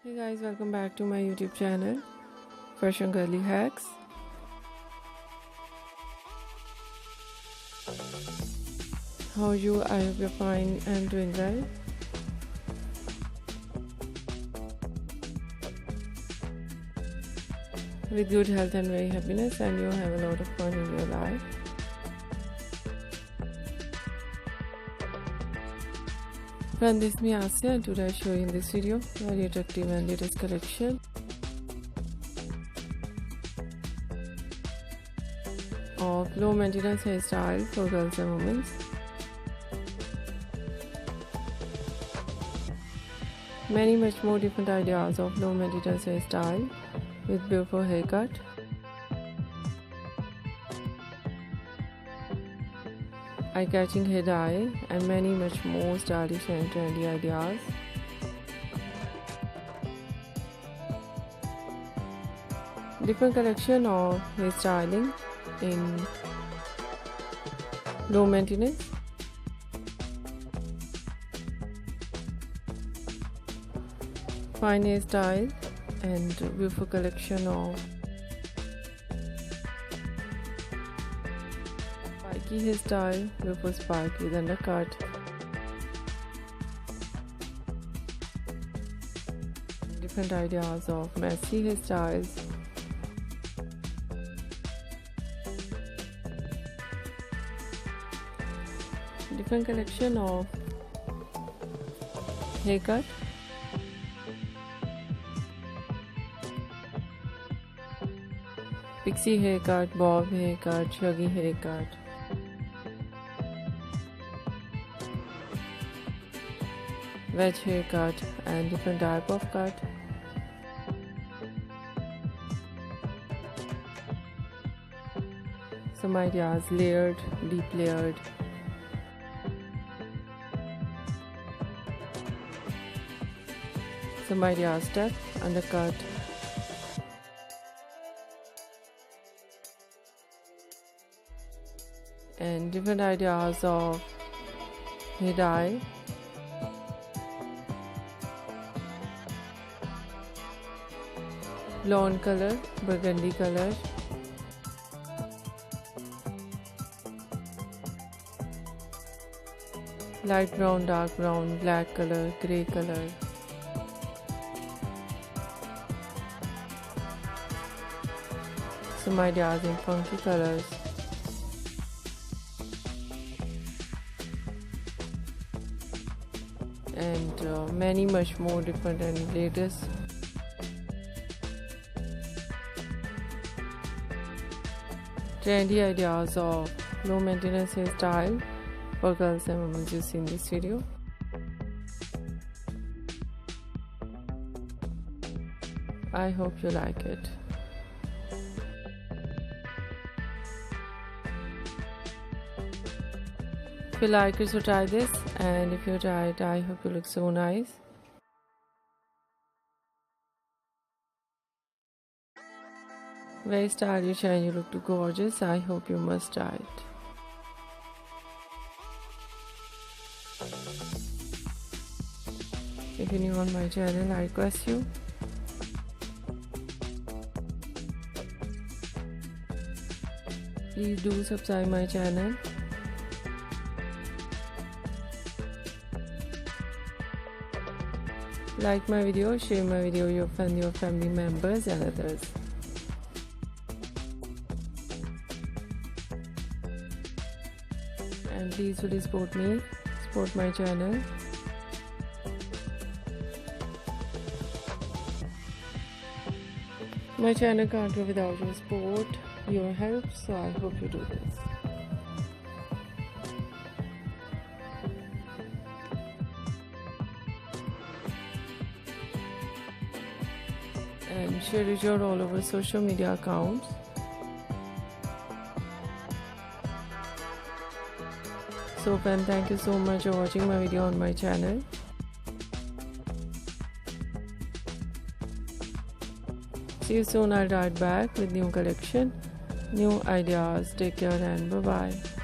Hey guys, welcome back to my YouTube channel, Fashion Girly Hacks. How are you? I hope you're fine and doing well. With good health and very happiness, and you have a lot of fun in your life. Friend, this is me Asya, and today I show you in this video very attractive and latest collection of low maintenance hairstyle for girls and women. Much more different ideas of low maintenance hairstyle with beautiful haircut. Eye-catching hair dye and much more stylish and trendy ideas. Different collection of hair styling in low maintenance. Fine hairstyle and beautiful collection of spiky hairstyle, beautiful spike with undercut. Different ideas of messy hairstyles. Different collection of haircut. Pixie haircut, bob haircut, shaggy haircut. Wedge haircut and different type of cut. Some ideas layered, deep layered. Some ideas step, undercut. And different ideas of hair dye. Blonde color, burgundy color. Light brown, dark brown, black color, grey color. Some ideas in funky colors. And much more different and latest. Trendy ideas of low maintenance hairstyle for girls and women you see in this video. I hope you like it. If you like it, so try this, and if you try it, I hope you look so nice. Very stylish and you look too gorgeous. I hope you must try it. If you're new on my channel, I request you please do subscribe my channel. Like my video, share my video with your family members and others. And please really support me, support my channel. My channel can't go without your support, your help, so I hope you do this. And share it your all over social media accounts. So friend, thank you so much for watching my video on my channel. See you soon. I'll write back with new collection, new ideas. Take care and bye bye.